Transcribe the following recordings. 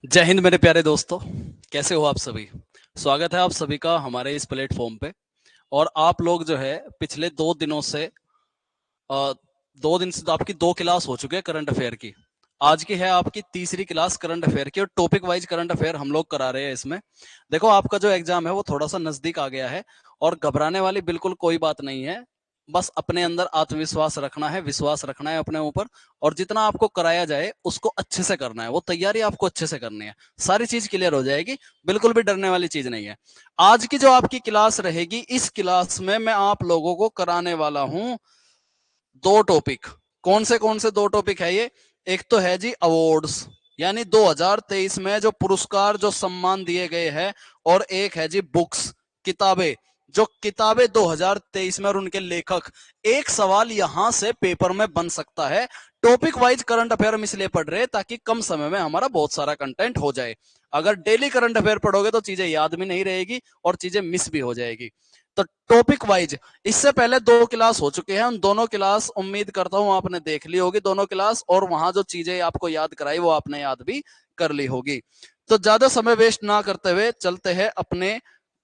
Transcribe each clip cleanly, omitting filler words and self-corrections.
जय हिंद मेरे प्यारे दोस्तों। कैसे हो आप सभी। स्वागत है आप सभी का हमारे इस प्लेटफॉर्म पे। और आप लोग जो है पिछले 2 दिनों से 2 दिन से तो आपकी 2 क्लास हो चुके हैं करंट अफेयर की। आज की है आपकी तीसरी क्लास करंट अफेयर की और टॉपिक वाइज करंट अफेयर हम लोग करा रहे हैं इसमें। देखो आपका जो एग्जाम है वो थोड़ा सा नजदीक आ गया है और घबराने वाली बिल्कुल कोई बात नहीं है। बस अपने अंदर आत्मविश्वास रखना है, विश्वास रखना है अपने ऊपर। और जितना आपको कराया जाए उसको अच्छे से करना है, वो तैयारी आपको अच्छे से करनी है। सारी चीज क्लियर हो जाएगी, बिल्कुल भी डरने वाली चीज नहीं है। आज की जो आपकी क्लास रहेगी, इस क्लास में मैं आप लोगों को कराने वाला हूं 2 टॉपिक। कौन से 2 टॉपिक है ये? एक तो है जी अवार्ड्स, यानी 2023 में जो पुरस्कार जो सम्मान दिए गए हैं। और एक है जी बुक्स, किताबें। जो किताबें 2023 में और उनके लेखक। एक सवाल यहां से पेपर में बन सकता है। टॉपिक वाइज करंट अफेयर हम इसलिए पढ़ रहे हैं ताकि कम समय में हमारा बहुत सारा कंटेंट हो जाए। अगर डेली करंट अफेयर पढ़ोगे तो चीजें याद भी नहीं रहेगी और चीजें मिस भी हो जाएगी। तो टॉपिक वाइज इससे पहले 2 क्लास हो चुके हैं, उन दोनों क्लास उम्मीद करता हूं आपने देख ली होगी दोनों क्लास, और वहां जो चीजें आपको याद कराई वो आपने याद भी कर ली होगी। तो ज्यादा समय वेस्ट ना करते हुए चलते हैं अपने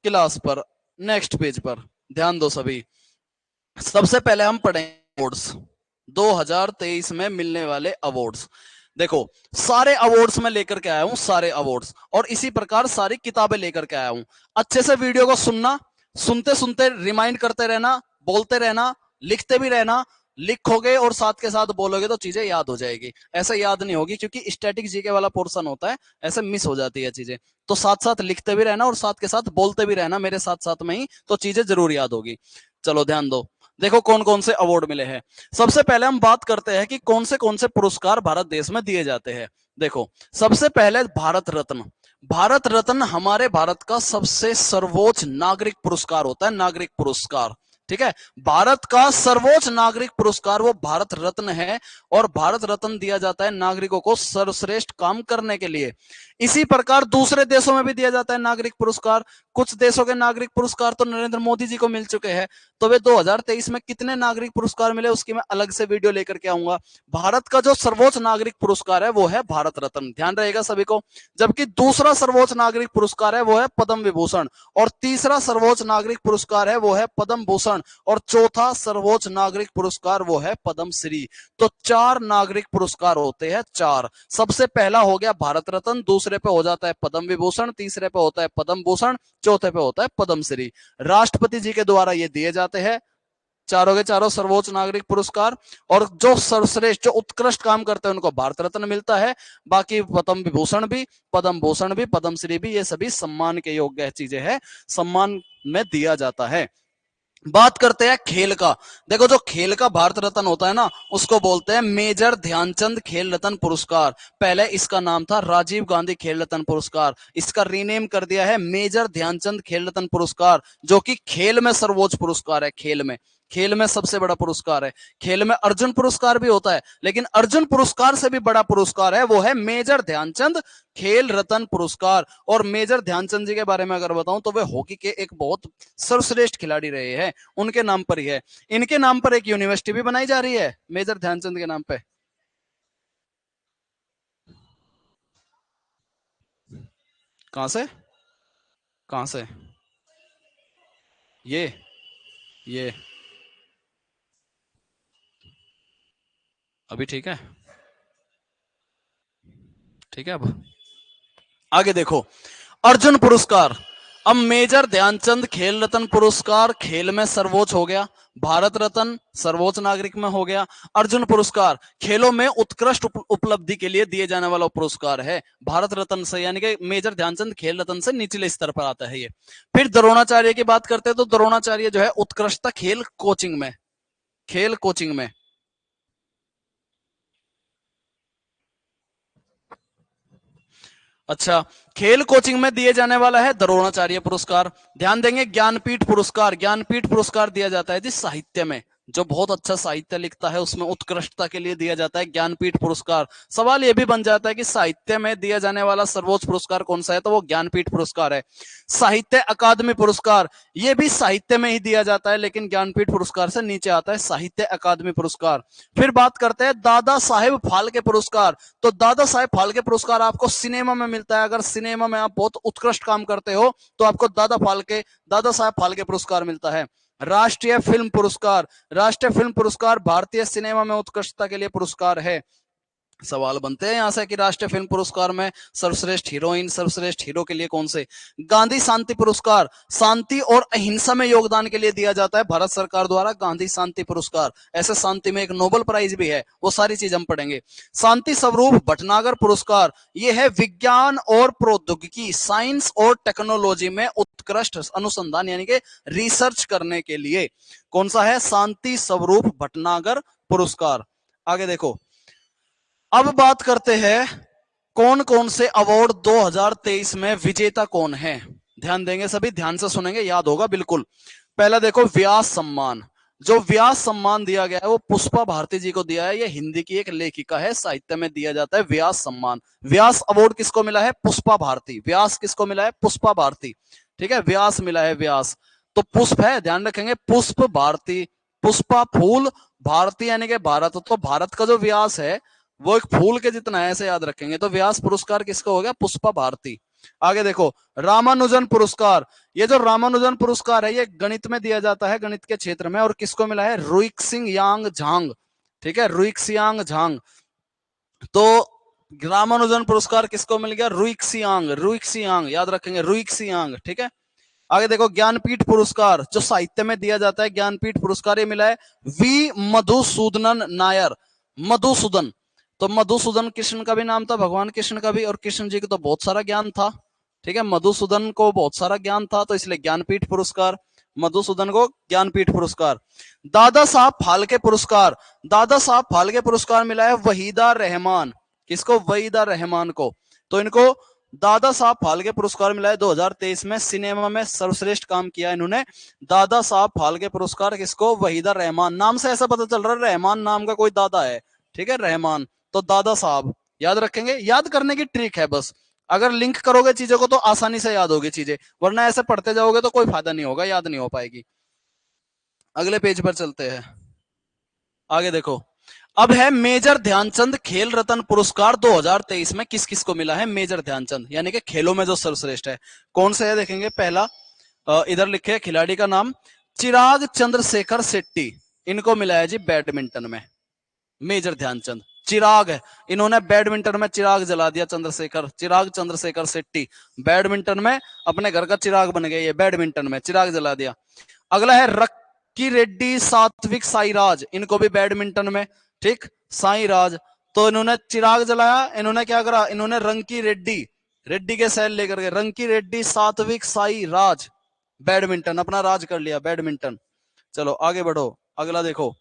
क्लास पर, नेक्स्ट पेज पर। ध्यान दो सभी। सबसे पहले हम पढ़ेंगे अवार्ड्स, 2023 में मिलने वाले अवार्ड्स। देखो, सारे अवार्ड्स में लेकर के आया हूं, सारे अवार्ड्स, और इसी प्रकार सारी किताबें लेकर के आया हूं। अच्छे से वीडियो को सुनना, सुनते सुनते रिमाइंड करते रहना, बोलते रहना, लिखते भी रहना। लिखोगे और साथ के साथ बोलोगे तो चीजें याद हो जाएगी। ऐसे याद नहीं होगी क्योंकि स्टैटिक जीके वाला पोर्शन होता है, ऐसे मिस हो जाती है चीजें। तो साथ साथ लिखते भी रहना और साथ के साथ बोलते भी रहना मेरे साथ साथ में ही, तो चीजें जरूर याद होगी। चलो ध्यान दो। देखो कौन कौन से अवार्ड मिले हैं। सबसे पहले हम बात करते हैं कि कौन से पुरस्कार भारत देश में दिए जाते हैं। देखो, सबसे पहले भारत रत्न। भारत रत्न हमारे भारत का सबसे सर्वोच्च नागरिक पुरस्कार होता है, नागरिक पुरस्कार। ठीक है, भारत का सर्वोच्च नागरिक पुरस्कार वो भारत रत्न है। और भारत रत्न दिया जाता है नागरिकों को सर्वश्रेष्ठ काम करने के लिए। इसी प्रकार दूसरे देशों में भी दिया जाता है नागरिक पुरस्कार। कुछ देशों के नागरिक पुरस्कार तो नरेंद्र मोदी जी को मिल चुके हैं। तो वे 2023 में कितने नागरिक पुरस्कार मिले उसकी मैं अलग से वीडियो लेकर के आऊंगा। भारत का जो सर्वोच्च नागरिक पुरस्कार है वो है भारत रत्न, ध्यान रहेगा सभी को। जबकि दूसरा सर्वोच्च नागरिक पुरस्कार है वो है पद्म विभूषण। और तीसरा सर्वोच्च नागरिक पुरस्कार है वो है पद्म भूषण। और चौथा सर्वोच्च नागरिक पुरस्कार वो है पद्म श्री। तो 4 नागरिक पुरस्कार होते हैं, 4। सबसे पहला हो गया भारत रत्न, दूसरे पे हो जाता है पद्म विभूषण, तीसरे पे होता है पद्म भूषण, चौथे पे होता है पद्म श्री। राष्ट्रपति जी के द्वारा ये दिए जाते हैं, चारों के चारों सर्वोच्च नागरिक पुरस्कार। और जो सर्वश्रेष्ठ, जो उत्कृष्ट काम करते हैं उनको भारत रत्न मिलता है। बाकी पद्म विभूषण भी, पद्म भूषण भी, पद्म श्री भी, ये सभी सम्मान के योग्य चीजें हैं, सम्मान में दिया जाता है। बात करते हैं खेल का। देखो, जो खेल का भारत रत्न होता है ना, उसको बोलते हैं मेजर ध्यानचंद खेल रत्न पुरस्कार। पहले इसका नाम था राजीव गांधी खेल रत्न पुरस्कार, इसका रीनेम कर दिया है मेजर ध्यानचंद खेल रत्न पुरस्कार, जो कि खेल में सर्वोच्च पुरस्कार है। खेल में सबसे बड़ा पुरस्कार है। खेल में अर्जुन पुरस्कार भी होता है, लेकिन अर्जुन पुरस्कार से भी बड़ा पुरस्कार है, वो है मेजर ध्यानचंद खेल रत्न पुरस्कार। और मेजर ध्यानचंद जी के बारे में अगर बताऊं तो वे हॉकी के एक बहुत सर्वश्रेष्ठ खिलाड़ी रहे हैं, उनके नाम पर ही है। इनके नाम पर एक यूनिवर्सिटी भी बनाई जा रही है मेजर ध्यानचंद के नाम पे। कहां से? कहां से? ये ये अभी ठीक है? ठीक है। अब आगे देखो, अर्जुन पुरस्कार। अब मेजर ध्यानचंद खेल रत्न पुरस्कार खेल में सर्वोच्च हो गया, भारत रत्न सर्वोच्च नागरिक में हो गया, अर्जुन पुरस्कार खेलों में उत्कृष्ट उपलब्धि के लिए दिए जाने वाला पुरस्कार है। भारत रत्न से, यानी कि मेजर ध्यानचंद खेल रत्न से निचले स्तर पर आता है ये। फिर द्रोणाचार्य की बात करते हैं तो द्रोणाचार्य जो है उत्कृष्टता खेल कोचिंग में, खेल कोचिंग में। अच्छा, खेल कोचिंग में दिए जाने वाला है द्रोणाचार्य पुरस्कार। ध्यान देंगे, ज्ञानपीठ पुरस्कार, ज्ञानपीठ पुरस्कार दिया जाता है जिस साहित्य में, जो बहुत अच्छा साहित्य लिखता है उसमें उत्कृष्टता के लिए दिया जाता है ज्ञानपीठ पुरस्कार। सवाल यह भी बन जाता है कि साहित्य में दिया जाने वाला सर्वोच्च पुरस्कार कौन सा है, तो वो ज्ञानपीठ पुरस्कार है। साहित्य अकादमी पुरस्कार, ये भी साहित्य में ही दिया जाता है, लेकिन ज्ञानपीठ पुरस्कार से नीचे आता है साहित्य अकादमी पुरस्कार। फिर बात करते हैं दादा साहेब फाल्के पुरस्कार। तो दादा साहेब फाल्के पुरस्कार आपको सिनेमा में मिलता है। अगर सिनेमा में आप बहुत उत्कृष्ट काम करते हो तो आपको दादा साहेब फाल्के पुरस्कार मिलता है। राष्ट्रीय फिल्म पुरस्कार, राष्ट्रीय फिल्म पुरस्कार भारतीय सिनेमा में उत्कृष्टता के लिए पुरस्कार है। सवाल बनते हैं यहां से कि राष्ट्रीय फिल्म पुरस्कार में सर्वश्रेष्ठ हीरोइन, सर्वश्रेष्ठ हीरो के लिए कौन से। गांधी शांति पुरस्कार, शांति और अहिंसा में योगदान के लिए दिया जाता है भारत सरकार द्वारा गांधी शांति पुरस्कार। ऐसे शांति में एक नोबेल प्राइज भी है, वो सारी चीज हम पढ़ेंगे। शांति स्वरूप भटनागर पुरस्कार, यह है विज्ञान और प्रौद्योगिकी, साइंस और टेक्नोलॉजी में उत्कृष्ट अनुसंधान यानी कि रिसर्च करने के लिए। कौन सा है, शांति स्वरूप भटनागर पुरस्कार। आगे देखो, अब बात करते हैं कौन कौन से अवार्ड 2023 में विजेता कौन है। ध्यान देंगे सभी, ध्यान से सुनेंगे, याद होगा बिल्कुल। पहला देखो व्यास सम्मान। जो व्यास सम्मान दिया गया है वो पुष्पा भारती जी को दिया है। ये हिंदी की एक लेखिका है, साहित्य में दिया जाता है व्यास सम्मान। व्यास अवार्ड किसको मिला है, पुष्पा भारती। व्यास किसको मिला है, पुष्पा भारती। ठीक है, व्यास मिला है, व्यास तो पुष्प है, ध्यान रखेंगे, पुष्प भारती, पुष्पा फूल, भारती यानी कि भारत। तो भारत का जो व्यास है वो एक फूल के जितना है, ऐसे याद रखेंगे। तो व्यास पुरस्कार किसको हो गया, पुष्पा भारती। आगे देखो रामानुजन पुरस्कार। ये जो रामानुजन पुरस्कार है ये गणित में दिया जाता है, गणित के क्षेत्र में, और किसको मिला है, रुइक्सिंग यांग झांग। ठीक है, रुइक्सियांग झांग। तो रामानुजन पुरस्कार किसको मिल गया, रुइक्सियांग, रुइक्सियांग याद रखेंगे, रुइक्सियांग। ठीक है, आगे देखो ज्ञानपीठ पुरस्कार जो साहित्य में दिया जाता है, ज्ञानपीठ पुरस्कार ये मिला है वी मधुसूदनन नायर। मधुसूदन, तो मधुसूदन कृष्ण का भी नाम था, भगवान कृष्ण का भी, और कृष्ण जी को तो बहुत सारा ज्ञान था। ठीक है, मधुसूदन को बहुत सारा ज्ञान था, तो इसलिए ज्ञानपीठ पुरस्कार, मधुसूदन को ज्ञानपीठ पुरस्कार। दादा साहब फाल्के पुरस्कार, दादा साहब फाल्के पुरस्कार मिला है वहीदा रहमान। किसको, वहीदा रहमान को। तो इनको दादा साहब फाल्के पुरस्कार मिला है 2023 में। सिनेमा में सर्वश्रेष्ठ काम किया इन्होंने। दादा साहब फाल्के पुरस्कार किसको, वहीदा रहमान। नाम से ऐसा पता चल रहा है रहमान नाम का कोई दादा है। ठीक है, रहमान, तो दादा साहब याद रखेंगे। याद करने की ट्रिक है बस, अगर लिंक करोगे चीजों को तो आसानी से याद होगी चीजें, वरना ऐसे पढ़ते जाओगे तो कोई फायदा नहीं होगा, याद नहीं हो पाएगी। अगले पेज पर चलते हैं, आगे देखो। अब है मेजर ध्यानचंद खेल रत्न पुरस्कार 2023 में किस किस को मिला है, मेजर ध्यानचंद यानी कि खेलों में जो सर्वश्रेष्ठ है। कौन से है देखेंगे, पहला इधर लिखे खिलाड़ी का नाम, चिराग चंद्रशेखर शेट्टी। इनको मिला है जी बैडमिंटन में मेजर ध्यानचंद। चिराग है, इन्होंने बैडमिंटन में चिराग जला दिया, चंद्रशेखर, चिराग चंद्रशेखर शेट्टी बैडमिंटन में अपने घर का चिराग बन गए, ये बैडमिंटन में चिराग जला दिया। अगला है रक्की रेड्डी सात्विक साईराज, इनको भी बैडमिंटन में, ठीक, साईराज। तो इन्होंने चिराग जलाया, इन्होंने क्या करा, इन्होंने रंकी रेड्डी, रेड्डी के सेल लेकर के, रंकी रेड्डी सात्विक साईराज बैडमिंटन अपना राज कर लिया, बैडमिंटन। चलो आगे बढ़ो, अगला देखो।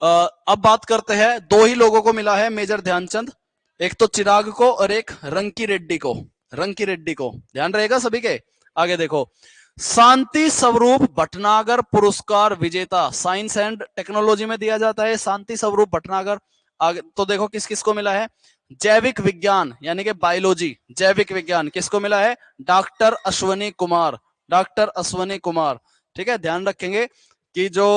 अब बात करते हैं, दो ही लोगों को मिला है मेजर ध्यानचंद, एक तो चिराग को और एक रंकी रेड्डी को, रंकी रेड्डी को, ध्यान रहेगा सभी के। आगे देखो शांति स्वरूप भटनागर पुरस्कार विजेता, साइंस एंड टेक्नोलॉजी में दिया जाता है शांति स्वरूप भटनागर। आगे तो देखो किस किस को मिला है, जैविक विज्ञान यानी कि बायोलॉजी, जैविक विज्ञान किसको मिला है, डॉक्टर अश्वनी कुमार, डॉक्टर अश्वनी कुमार। ठीक है, ध्यान रखेंगे कि जो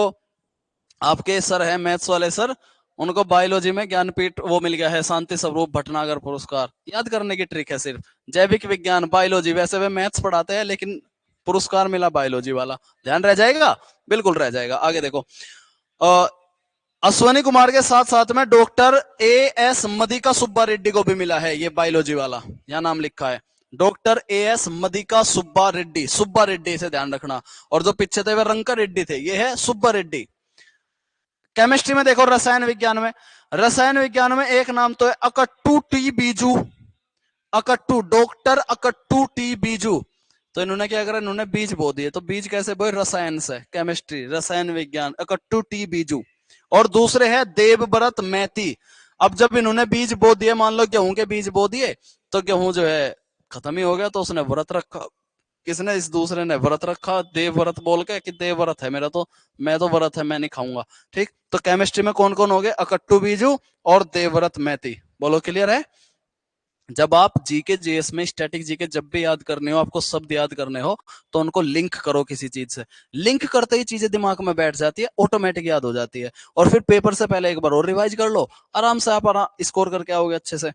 आपके सर है मैथ्स वाले सर, उनको बायोलॉजी में ज्ञानपीठ वो मिल गया है शांति स्वरूप भटनागर पुरस्कार। याद करने की ट्रिक है सिर्फ, जैविक विज्ञान बायोलॉजी, वैसे वे मैथ्स पढ़ाते हैं लेकिन पुरस्कार मिला बायोलॉजी वाला, ध्यान रह जाएगा, बिल्कुल रह जाएगा। आगे देखो अश्वनी कुमार के साथ साथ में डॉक्टर एएस मदिका सुब्बा रेड्डी को भी मिला है, ये बायोलॉजी वाला, यहां नाम लिखा है डॉक्टर एएस मदिका सुब्बा रेड्डी, सुब्बा रेड्डी से ध्यान रखना। और जो पीछे थे वे रंका रेड्डी थे, ये है सुब्बा रेड्डी। केमिस्ट्री में देखो, रसायन विज्ञान में, रसायन विज्ञान में एक नाम तो है अकट्टू टी बीजू, अकट्टू, डॉक्टर अकट्टू टी बीजू। तो इन्होंने क्या करा, इन्होंने बीज बो दिए, तो बीज कैसे बोए, रसायन से, केमिस्ट्री रसायन विज्ञान, अकट्टू टी बीजू। और दूसरे है देवव्रत मैती। अब जब इन्होंने बीज बो दिए, मान लो गेहूं के बीज बो दिए, तो गेहूं जो है खत्म ही हो गया, तो उसने व्रत रखा, किसने, इस दूसरे ने व्रत रखा देव व्रत बोल के कि देव व्रत है मेरा, तो मैं तो व्रत है मैं नहीं खाऊंगा। ठीक, तो केमिस्ट्री में कौन कौन हो गए, अकट्टू बीजू और देवव्रत मैती। बोलो क्लियर है। जब आप जीके जीएस में स्टैटिक जीके जब भी याद करने हो, आपको शब्द याद करने हो, तो उनको लिंक करो किसी चीज से। लिंक करते ही चीजें दिमाग में बैठ जाती है, ऑटोमेटिक याद हो जाती है। और फिर पेपर से पहले एक बार और रिवाइज कर लो, आराम से आप स्कोर करके आओगे अच्छे से।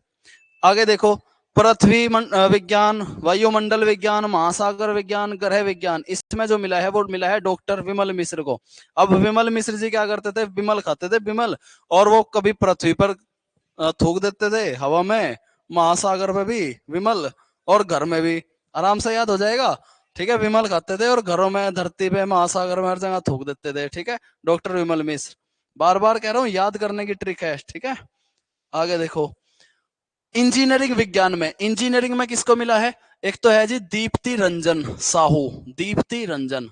आगे देखो, पृथ्वी विज्ञान, वायुमंडल विज्ञान, महासागर विज्ञान, ग्रह विज्ञान, इसमें जो मिला है वो मिला है डॉक्टर विमल मिश्र को। अब विमल मिश्र जी क्या करते थे, विमल खाते थे, विमल, और वो कभी पृथ्वी पर थूक देते थे हवा में, महासागर में भी विमल, और घर में भी, आराम से याद हो जाएगा। ठीक है, विमल खाते थे और घरों में, धरती पे, महासागर में, हर जगह थूक देते थे। ठीक है, डॉक्टर विमल मिश्र, बार बार कह रहा हूं, याद करने की ट्रिक है। ठीक है, आगे देखो, इंजीनियरिंग विज्ञान में, इंजीनियरिंग में किसको मिला है, एक तो है जी दीप्ति रंजन साहू, दीप्ति रंजन,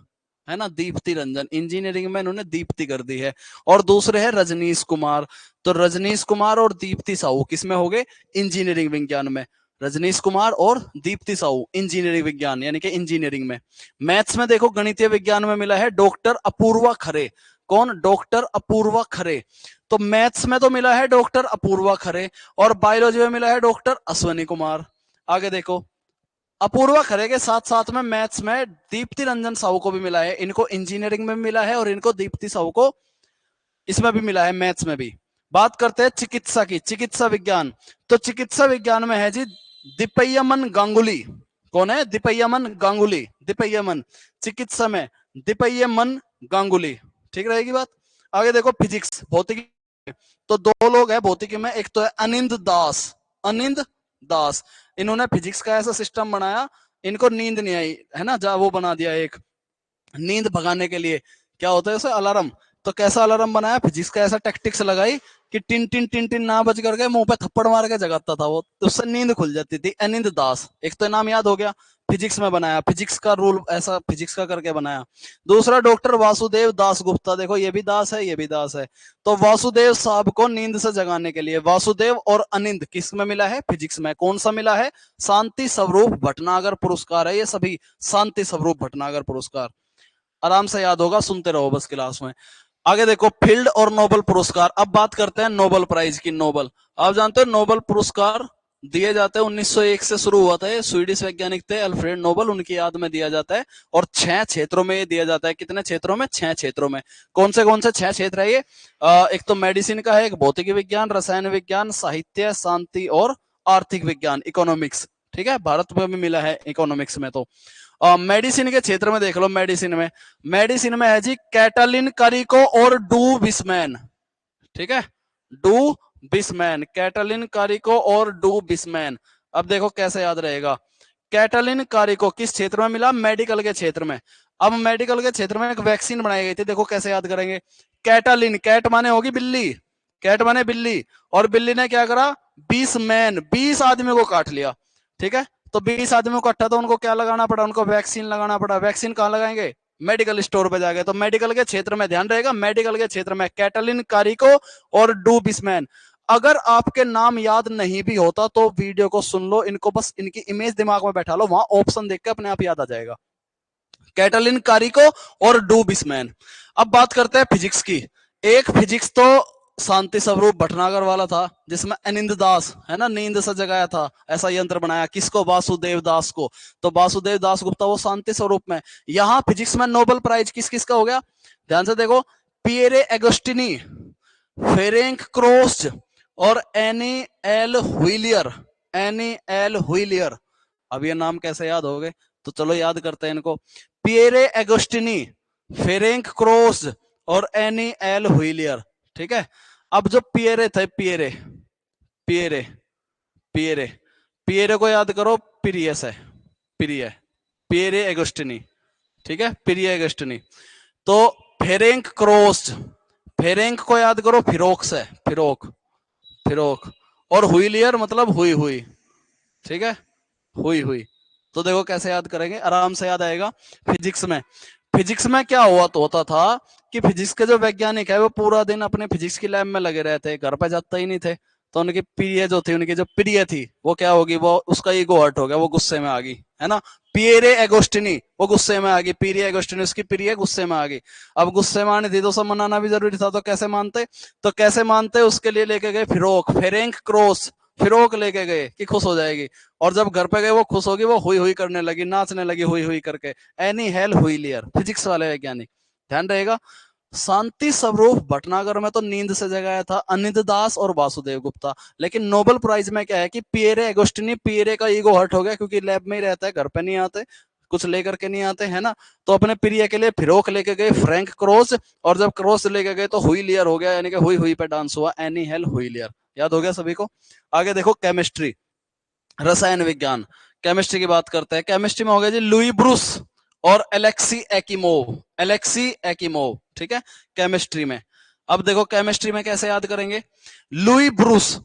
है ना, दीप्ति रंजन, इंजीनियरिंग में इन्होंने दीप्ति कर दी है। और दूसरे है रजनीश कुमार, तो रजनीश कुमार और दीप्ति साहू किसमें हो गए, इंजीनियरिंग विज्ञान में। रजनीश कुमार और दीप्ति साहू इंजीनियरिंग विज्ञान यानी कि इंजीनियरिंग में। मैथ्स में देखो, गणितीय विज्ञान में मिला है डॉक्टर अपूर्वा खरे। कौन, डॉक्टर अपूर्वा खरे। तो मैथ्स में तो मिला है डॉक्टर अपूर्वा खरे, और बायोलॉजी में मिला है डॉक्टर अश्वनी कुमार। आगे देखो, अपूर्वा खरे के साथ साथ में मैथ्स में दीप्ति रंजन साहू को भी मिला है, इनको इंजीनियरिंग में मिला है, और इनको दीप्ति साहू को इसमें भी मिला है, मैथ्स में भी। बात करते हैं चिकित्सा की, चिकित्सा विज्ञान, तो चिकित्सा विज्ञान में है जी दीपयमन गांगुली। कौन है, दीपयमन गांगुली, दीपयमन, चिकित्सा में दीपयमन गांगुली। ठीक रहेगी बात। आगे देखो, फिजिक्स, भौतिकी, तो दो लोग हैं भौतिकी में, एक तो है अनिंद दास, अनिंद दास, इन्होंने फिजिक्स का ऐसा सिस्टम बनाया, इनको नींद नहीं आई है ना, जा वो बना दिया एक नींद भगाने के लिए, क्या होता है उसे, अलार्म। तो कैसा अलार्म बनाया, फिजिक्स का ऐसा टैक्टिक्स लगाई कि टिन टिन टिन टिन ना बज करके मुंह पे थप्पड़ मार के जगाता था वो, तो उससे नींद खुल जाती थी। अनिंद दास, एक तो नाम याद हो गया, फिजिक्स में बनाया, फिजिक्स का रूल ऐसा फिजिक्स का करके बनाया। दूसरा डॉक्टर वासुदेव दास गुप्ता, देखो ये भी दास है, ये भी दास है। तो वासुदेव साहब को नींद से जगाने के लिए, वासुदेव और अनिंद किस में मिला है, फिजिक्स में। कौन सा मिला है, शांति स्वरूप भटनागर पुरस्कार है ये सभी, शांति स्वरूप भटनागर पुरस्कार, आराम से याद होगा, सुनते रहो बस क्लास में। आगे देखो, फील्ड और नोबल पुरस्कार। अब बात करते हैं नोबल प्राइज की। नोबल, आप जानते हो नोबल पुरस्कार दिए जाते हैं 1901 से शुरू हुआ था, ये स्वीडिश वैज्ञानिक थे अल्फ्रेड नोबल, उनकी याद में दिया जाता है। और 6 क्षेत्रों में ये दिया जाता है। कितने क्षेत्रों में, 6 क्षेत्रों में। कौन से 6 क्षेत्र है ये, एक तो मेडिसिन का है, एक भौतिक विज्ञान, रसायन विज्ञान, साहित्य, शांति और आर्थिक विज्ञान, इकोनॉमिक्स। ठीक है, भारत में भी मिला है इकोनॉमिक्स में। तो मेडिसिन के क्षेत्र में देख लो, मेडिसिन में है जी कैटालिन कारिको और डू बिस्मैन। ठीक है, डू बिस्मैन, कैटालिन कारिको और डू बिस्मैन। अब देखो कैसे याद रहेगा, कैटालिन कारिको किस क्षेत्र में मिला, मेडिकल के क्षेत्र में। अब मेडिकल के क्षेत्र में एक वैक्सीन बनाई गई थी, देखो कैसे याद करेंगे। कैटालिन, कैट माने होगी बिल्ली, कैट माने बिल्ली, और बिल्ली ने क्या करा, 20 आदमी को काट लिया। ठीक है, तो 20 आदमी को काटा, तो उनको क्या लगाना पड़ा, उनको वैक्सीन लगाना पड़ा। वैक्सीन कहाँ लगाएंगे, मेडिकल स्टोर पे जाके। तो मेडिकल के क्षेत्र में ध्यान रहेगा, मेडिकल के क्षेत्र में कैटालिन कारिको और डू बिस्मैन। अगर आपके नाम याद नहीं भी होता तो वीडियो को सुन लो, इनको बस इनकी इमेज दिमाग में बैठा लो, वहां ऑप्शन देख के अपने आप याद आ जाएगा, कैटालिन कारिको और डू बिस्मैन। अब बात करते हैं फिजिक्स की। एक फिजिक्स तो शांति स्वरूप भटनागर वाला था, जिसमें अनिंद दास है ना, नींद से जगाया था, ऐसा यंत्र बनाया, किसको, वासुदेव दास को। तो वासुदेव दास गुप्ता वो शांति स्वरूप में। यहां फिजिक्स में नोबेल प्राइज किस किस का हो गया, ध्यान से देखो, पियरे एगोस्टिनी, फेरेंक क्रोस्ट और एनी एल व्हीलियर, एनी एल व्हीलियर। अब ये नाम कैसे याद हो गए, तो चलो याद करते हैं इनको। पियरे एगोस्टिनी, फेरेंक क्रोस और एनी एल व्हीलियर। ठीक है, अब जो पियरे थे, पियरे पियरे पियरे पियरे को याद करो, पिरियस है, पिरिय, पियरे एगोस्टिनी। ठीक है, पिरिय एगोस्टिनी। तो फेरेंक क्रोस, फेरेंक को याद करो, फिरोक्स है, फिरोक, फिरोक, और व्हीलियर मतलब हुई हुई। ठीक है, हुई हुई। तो देखो कैसे याद करेंगे, आराम से याद आएगा। फिजिक्स में क्या हुआ तो होता था कि फिजिक्स के जो वैज्ञानिक है वो पूरा दिन अपने फिजिक्स की लैब में लगे रहते, घर पे जाते ही नहीं थे। तो उनकी प्रिय जो थी, उनकी जो प्रिय थी, वो क्या होगी, वो उसका ईगो हर्ट हो गया, वो गुस्से में आ गई, है ना। पियरे एगोस्टिनी वो गुस्से में आ गई, पियरे एगोस्टिनी उसकी प्रिय गुस्से में आ गई। अब गुस्से में आने थी तो सब मनाना भी जरूरी था, तो कैसे मानते, तो कैसे मानते, उसके लिए लेके गए फिरोक, फेरेंक क्रॉस, फिरोक लेके गए कि खुश हो जाएगी। और जब घर पे गए वो खुश होगी, वो हुई हुई करने लगी, नाचने लगी हुई हुई करके। एनी हेल हुईलियर, फिजिक्स वाले वैज्ञानिक, ध्यान रहेगा। शांति स्वरूप भटनागर में तो नींद से जगाया था अनिल दास और वासुदेव गुप्ता। लेकिन नोबेल प्राइज में क्या है कि पियरे एगोस्टिनी, पियरे का ईगो हर्ट हो गया क्योंकि लैब में ही रहता है, घर पे नहीं आते, कुछ लेकर के नहीं आते, है ना। तो अपने प्रिय के लिए फिरोक लेके गए फ्रैंक क्रॉस, और जब क्रॉस लेके गए तो हुई लियर हो गया, यानी कि हुई हुई पे डांस हुआ, एनी हेल हुई लियर। याद हो गया सभी को। आगे देखो केमिस्ट्री, रसायन विज्ञान, केमिस्ट्री की बात करते हैं। केमिस्ट्री में हो गया जी लुई ब्रूस और एलेक्सी एक्िमोव, एलेक्सी एक्िमोव, ठीक है, केमिस्ट्री में। अब देखो केमिस्ट्री में कैसे याद करेंगे, लुई ब्रूस।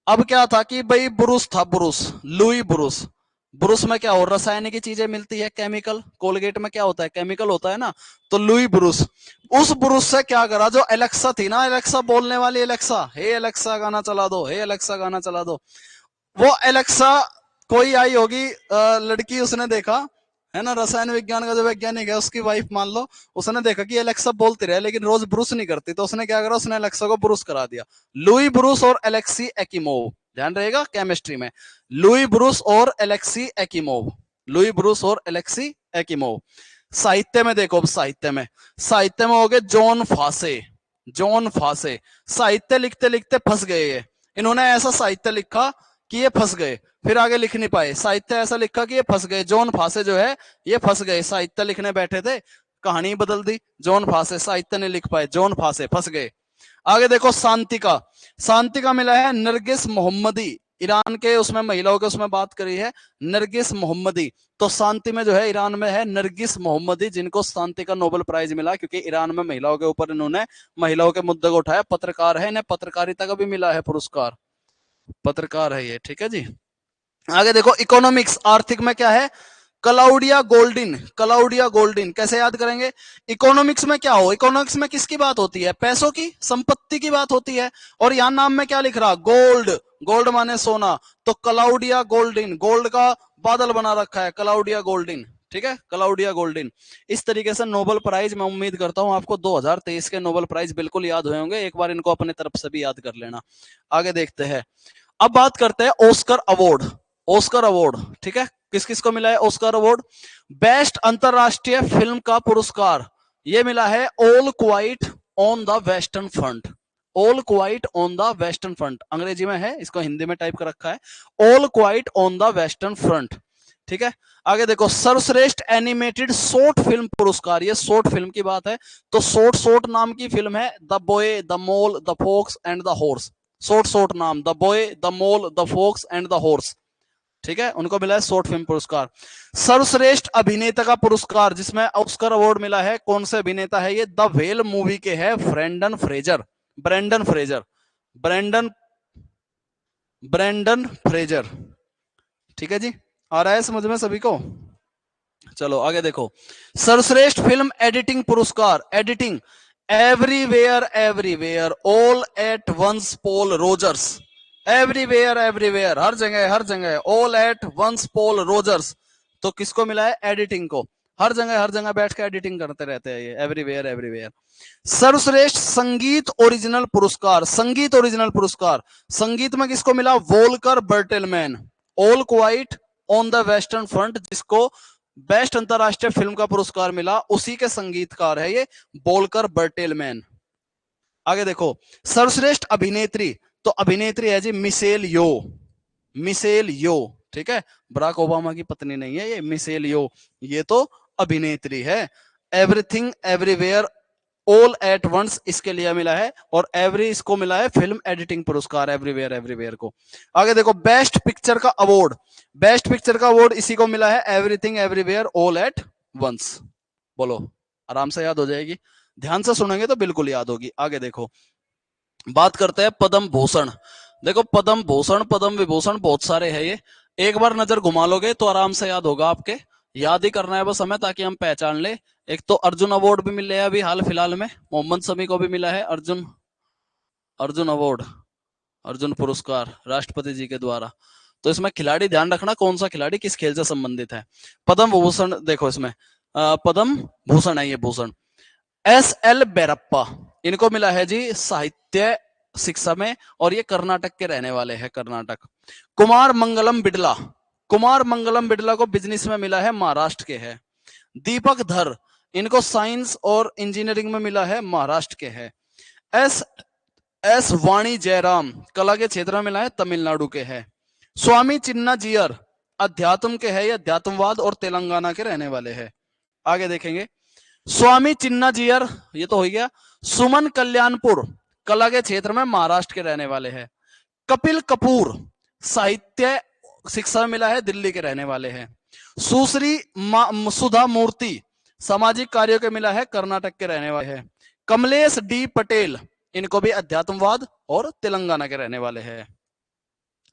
अब क्या था कि भाई ब्रूस था, ब्रूस, लुई ब्रूस। ब्रूस में क्या हो, रासायनिक की चीजें मिलती है, केमिकल, कोलगेट में क्या होता है, केमिकल होता है ना। तो लुई ब्रूस, उस ब्रूस से क्या करा, जो एलेक्सा थी ना, एलेक्सा बोलने वाली एलेक्सा, हे एलेक्सा गाना चला दो, हे एलेक्सा गाना चला दो। वो एलेक्सा कोई आई होगी लड़की, उसने देखा, है ना, रसायन विज्ञान का जो वैज्ञानिक है उसकी वाइफ मान लो, उसने देखा कि एलेक्सा बोलती रहे लेकिन रोज ब्रूस नहीं करती, तो उसने क्या करा, उसने एलेक्सा को ब्रूस करा दिया। लुई ब्रूस और एलेक्सी एक्िमोव, ध्यान रहेगा केमिस्ट्री में, लुई ब्रूस और एलेक्सी एक्िमोव, लुई ब्रूस और एलेक्सी एक्िमोव। साहित्य में देखो, साहित्य में, साहित्य में हो गए जॉन फासे, जॉन फासे। साहित्य लिखते लिखते फंस गए ये, इन्होंने ऐसा साहित्य लिखा कि ये फंस गए, फिर आगे लिख नहीं पाए। साहित्य ऐसा लिखा कि ये फंस गए, जॉन फासे जो है ये फंस गए, साहित्य लिखने बैठे थे, कहानी बदल दी, जॉन फासे साहित्य नहीं लिख पाए, जॉन फासे फंस गए। आगे देखो शांतिका, शांतिका मिला है नरगिस मोहम्मदी, ईरान के उसमें महिलाओं के उसमें बात करी है, नरगिस मोहम्मदी। तो शांति में जो है ईरान में है नरगिस मोहम्मदी, जिनको शांति का नोबेल प्राइज मिला क्योंकि ईरान में महिलाओं के ऊपर इन्होंने महिलाओं के मुद्दे को उठाया, पत्रकार है, इन्हें पत्रकारिता का भी मिला है पुरस्कार, पत्रकार है ये, ठीक है जी। आगे देखो इकोनॉमिक्स, आर्थिक में क्या है, क्लाउडिया गोल्डिन, क्लाउडिया गोल्डिन। कैसे याद करेंगे, इकोनॉमिक्स में क्या हो, इकोनॉमिक्स में किसकी बात होती है, पैसों की, संपत्ति की बात होती है। और यहां नाम में क्या लिख रहा, गोल्ड, गोल्ड माने सोना, तो क्लाउडिया गोल्डिन, गोल्ड का बादल बना रखा है, क्लाउडिया गोल्डिन, ठीक है, क्लाउडिया गोल्डिन। इस तरीके से नोबेल प्राइज मैं उम्मीद करता हूं आपको 2023 के नोबेल प्राइज बिल्कुल याद हुए होंगे, एक बार इनको अपने तरफ से भी याद कर लेना। आगे देखते हैं, अब बात करते हैं ऑस्कर अवार्ड, ऑस्कर अवार्ड, ठीक है, किस किस को मिला है ऑस्कर अवार्ड। बेस्ट अंतरराष्ट्रीय फिल्म का पुरस्कार ये मिला है all quiet on the western front, all quiet on the western front, अंग्रेजी में है, इसको हिंदी में टाइप कर रखा है, all quiet on the western front, ठीक है। आगे देखो सर्वश्रेष्ठ एनिमेटेड शॉर्ट फिल्म पुरस्कार, ये शॉर्ट फिल्म की बात है, तो शॉर्ट शॉर्ट नाम की फिल्म है the boy the mole the fox and the horse, short short नाम, the boy the mole the fox and the horse, ठीक है, उनको मिला है शॉर्ट फिल्म पुरस्कार। सर्वश्रेष्ठ अभिनेता का पुरस्कार जिसमें ऑस्कर अवार्ड मिला है, कौन से अभिनेता है ये, द व्हेल मूवी के है Brendan Fraser, Brendan Fraser, Brendan Brendan Fraser, ठीक है जी, आ रहा है समझ में सभी को। चलो आगे देखो, सर्वश्रेष्ठ फिल्म एडिटिंग पुरस्कार, editing, everywhere everywhere all at once Paul Rogers, everywhere everywhere हर जगह हर जगह, all at once Paul Rogers, तो किसको मिला है, एडिटिंग को, हर जगह बैठ के एडिटिंग करते रहते हैं ये, एवरीवेयर एवरीवेयर। सर्वश्रेष्ठ संगीत ओरिजिनल पुरस्कार, संगीत ओरिजिनल पुरस्कार, संगीत में किसको मिला, Volker Bertelmann, all quiet on the western front, जिसको बेस्ट अंतरराष्ट्रीय फिल्म का पुरस्कार मिला, उसी के संगीतकार है ये वोल्कर बर्टेलमैन। आगे देखो सर्वश्रेष्ठ अभिनेत्री, तो अभिनेत्री है जी मिशेल यो, मिशेल यो, ठीक है, बराक ओबामा की पत्नी नहीं है ये, मिशेल यो, ये तो अभिनेत्री है। Everything everywhere all at once इसके लिए मिला है, और एवरी इसको मिला है फिल्म एडिटिंग पुरस्कार, एवरीवेयर एवरीवेयर को। आगे देखो बेस्ट पिक्चर का अवार्ड, बेस्ट पिक्चर का अवार्ड इसी को मिला है, everything everywhere all at once. बोलो, आराम से याद हो जाएगी, ध्यान से सुनेंगे तो बिल्कुल याद होगी। आगे देखो बात करते हैं पद्म भूषण, देखो पद्म भूषण पद्म विभूषण बहुत सारे हैं ये, एक बार नजर घुमा लोगे तो आराम से याद होगा आपके, याद ही करना है बस हमें ताकि हम पहचान ले। एक तो अर्जुन अवार्ड भी मिले हैं अभी हाल फिलहाल में, मोहम्मद शमी को भी मिला है अर्जुन, अर्जुन अवार्ड, अर्जुन पुरस्कार राष्ट्रपति जी के द्वारा। तो इसमें खिलाड़ी ध्यान रखना कौन सा खिलाड़ी किस खेल से संबंधित है। पद्म भूषण देखो इसमें पद्म भूषण है ये भूषण। एस.एल. बैरप्पा, इनको मिला है जी साहित्य शिक्षा में और ये कर्नाटक के रहने वाले हैं, कर्नाटक। कुमार मंगलम बिड़ला, कुमार मंगलम बिड़ला को बिजनेस में मिला है, महाराष्ट्र के है। दीपक धर, इनको साइंस और इंजीनियरिंग में मिला है, महाराष्ट्र के है। एस एस वाणी जयराम, कला के क्षेत्र में मिला है, तमिलनाडु के है। स्वामी चिन्ना जियर, अध्यात्म के है, ये अध्यात्मवाद और तेलंगाना के रहने वाले हैं। आगे देखेंगे स्वामी चिन्ना जियर, ये तो हो गया। सुमन कल्याणपुर, कला के क्षेत्र में महाराष्ट्र के रहने वाले हैं। कपिल कपूर, साहित्य शिक्षा में मिला है, दिल्ली के रहने वाले हैं। सुश्री सुधा मूर्ति, सामाजिक कार्यों के मिला है, कर्नाटक के रहने वाले हैं। कमलेश डी पटेल, इनको भी अध्यात्मवाद और तेलंगाना के रहने वाले हैं।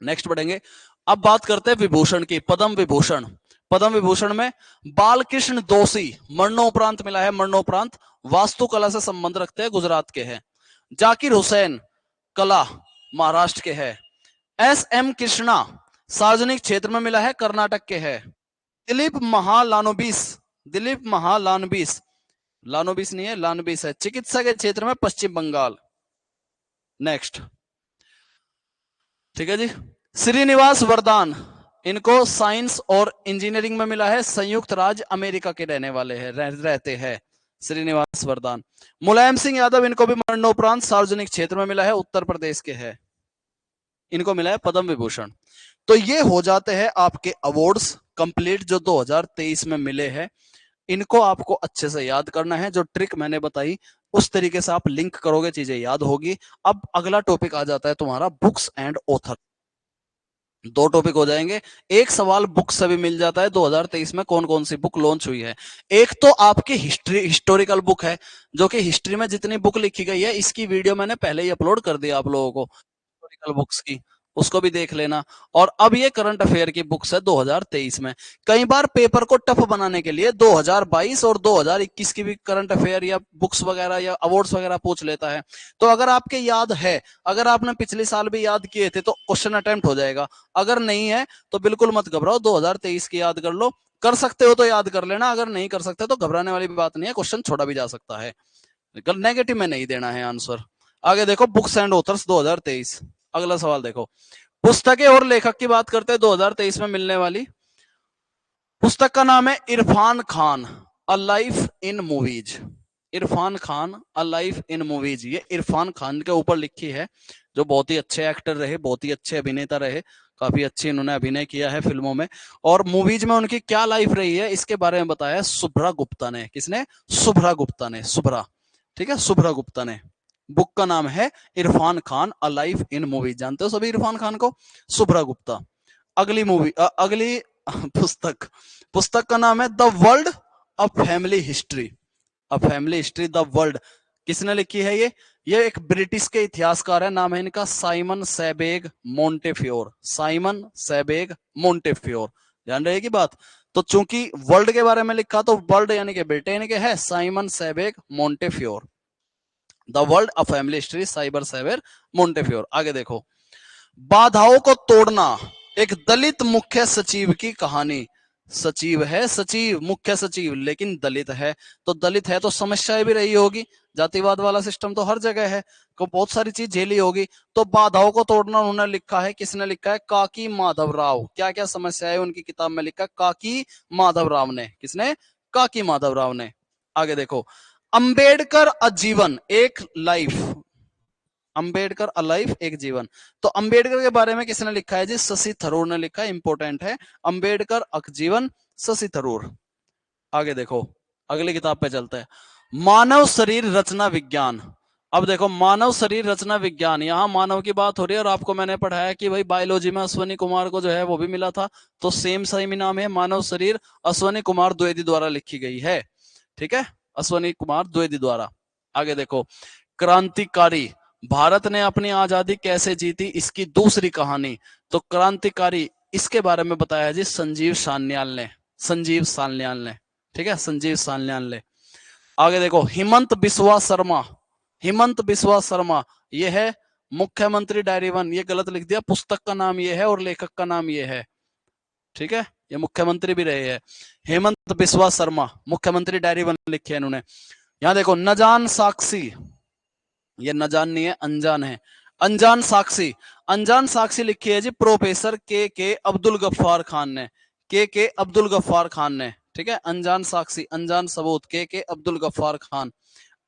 नेक्स्ट बढ़ेंगे, अब बात करते हैं विभूषण की, पद्म विभूषण। पद्म विभूषण में बालकृष्ण दोषी, मरणोपरांत मिला है, मरणोपरांत, वास्तुकला से संबंध रखते हैं, गुजरात के हैं। जाकिर हुसैन, कला, महाराष्ट्र के हैं। एस.एम. कृष्णा, सार्वजनिक क्षेत्र में मिला है, कर्नाटक के हैं। दिलीप महालानोबिस, दिलीप महालानबिस, लानोबिस नहीं है, लानबिस है, चिकित्सा के क्षेत्र में, पश्चिम बंगाल। नेक्स्ट, ठीक है जी। श्रीनिवास वरदान, इनको साइंस और इंजीनियरिंग में मिला है, संयुक्त राज्य अमेरिका के रहने वाले हैं, रहते हैं श्रीनिवास वरदान। मुलायम सिंह यादव, इनको भी मरणोपरांत सार्वजनिक क्षेत्र में मिला है, उत्तर प्रदेश के हैं, इनको मिला है पद्म विभूषण। तो ये हो जाते हैं आपके अवार्ड्स कंप्लीट जो 2023 में मिले हैं। इनको आपको अच्छे से याद करना है, जो ट्रिक मैंने बताई उस तरीके से आप लिंक करोगे, चीजें याद होगी। अब अगला टॉपिक आ जाता है तुम्हारा बुक्स एंड ऑथर। दो टॉपिक हो जाएंगे, एक सवाल बुक से भी मिल जाता है 2023 में कौन कौन सी बुक लॉन्च हुई है। एक तो आपकी हिस्टोरिकल बुक है, जो कि हिस्ट्री में जितनी बुक लिखी गई है, इसकी वीडियो मैंने पहले ही अपलोड कर दिया आप लोगों को, हिस्टोरिकल बुक्स की, उसको भी देख लेना। और अब ये करंट अफेयर की बुक्स है 2023 में। कई बार पेपर को टफ बनाने के लिए 2022 और 2021 की भी करंट अफेयर या बुक्स वगैरह या अवार्ड्स वगैरह पूछ लेता है। तो अगर आपके याद है, अगर आपने पिछले साल भी याद किए थे तो क्वेश्चन अटेम्प्ट हो जाएगा। अगर नहीं है तो बिल्कुल मत घबराओ, 2023 की याद कर लो, कर सकते हो तो याद कर लेना, अगर नहीं कर सकते तो घबराने वाली बात नहीं है, क्वेश्चन छोड़ा भी जा सकता है, नेगेटिव में नहीं देना है आंसर। आगे देखो बुक्स एंड ऑथर्स 2023। अगला सवाल देखो, पुस्तकें और लेखक की बात करते हैं 2023 में मिलने वाली। पुस्तक का नाम है Irfan Khan, a life in movies. Irfan Khan, a life in movies, ये इरफान खान के ऊपर लिखी है, जो बहुत ही अच्छे एक्टर रहे, बहुत ही अच्छे अभिनेता रहे, काफी अच्छे इन्होंने अभिनय किया है फिल्मों में। और मूवीज में उनकी क्या लाइफ रही है इसके बारे में बताया शुभ्रा गुप्ता ने। किसने? शुभ्रा गुप्ता ने, शुभ्रा, ठीक है, शुभ्रा गुप्ता ने। बुक का नाम है Irfan Khan, a life in movie. जानते हो सभी इरफान खान को? शुभ्रा गुप्ता। अगली मूवी, अगली पुस्तक, पुस्तक का नाम है the world a family history, a family history the world. किसने लिखी है ये एक ब्रिटिश के इतिहासकार है, नाम है इनका साइमन सेबेग मोंटेफ्योर, साइमन सेबेग मोंटेफ्योर, ध्यान रहेगी बात। तो चूंकि वर्ल्ड के बारे में लिखा तो वर्ल्ड यानी कि बेटे इनके है Simon Sebag Montefiore, the world a family history, साइबर सेवर मोंटेफ्योर। आगे देखो, बाधाओं को तोड़ना, एक दलित मुख्य सचिव की कहानी। सचिव है, सचिव, मुख्य सचिव, लेकिन दलित है, तो दलित है तो समस्याएं भी रही होगी, जातिवाद वाला सिस्टम तो हर जगह है, को बहुत सारी चीज झेली होगी। तो बाधाओं को तोड़ना उन्होंने लिखा है, किसने लिखा है? काकी माधव राव। क्या क्या समस्याएं उनकी किताब में लिखा है? काकी माधव राव ने। किसने? काकी माधव राव ने। आगे देखो, अंबेडकर अ जीवन एक लाइफ, अंबेडकर अ लाइफ एक जीवन। तो अंबेडकर के बारे में किसने लिखा है जी? शशि थरूर ने लिखा है, इंपॉर्टेंट है, अंबेडकर अ जीवन, शशि थरूर। आगे देखो, अगली किताब पे चलते हैं, मानव शरीर रचना विज्ञान। अब देखो, मानव शरीर रचना विज्ञान, यहाँ मानव की बात हो रही है और आपको मैंने पढ़ाया कि भाई बायोलॉजी में अश्वनी कुमार को जो है वो भी मिला था, तो सेम सही नाम है, मानव शरीर, अश्वनी कुमार द्विवेदी द्वारा लिखी गई है, ठीक है, अश्वनी कुमार द्विवेदी द्वारा। आगे देखो, क्रांतिकारी, भारत ने अपनी आजादी कैसे जीती, इसकी दूसरी कहानी। तो क्रांतिकारी, इसके बारे में बताया जी संजीव सान्याल ने, संजीव सान्याल ने, ठीक है, संजीव सान्याल ने। आगे देखो, हिमंत बिस्वा शर्मा, हिमंत बिस्वा शर्मा, ये है मुख्यमंत्री डायरी 1, ये गलत लिख दिया, पुस्तक का नाम ये है और लेखक का नाम ये है, ठीक है, ये मुख्यमंत्री भी रहे हैं। हेमंत बिस्वा शर्मा, मुख्यमंत्री डायरी 1 लिखी है इन्होंने। यहां देखो नजान साक्षी, ये नजान नहीं है, अनजान है, अनजान साक्षी, अनजान साक्षी लिखी है जी प्रोफेसर के अब्दुल गफ्फार खान ने, के अब्दुल गफ्फार खान ने, ठीक है, अनजान साक्षी, अनजान सबूत, के अब्दुल गफ्फार खान।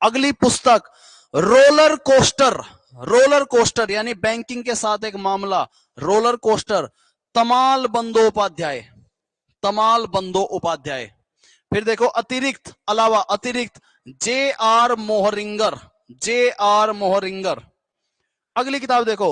अगली पुस्तक रोलर कोस्टर, रोलर कोस्टर यानी बैंकिंग के साथ एक मामला, रोलर कोस्टर, तमाल बंदोपाध्याय, तमाल बंदोपाध्याय। फिर देखो अतिरिक्त, अलावा, अतिरिक्त, जे आर मोहरिंगर, जे आर मोहरिंगर। अगली किताब देखो,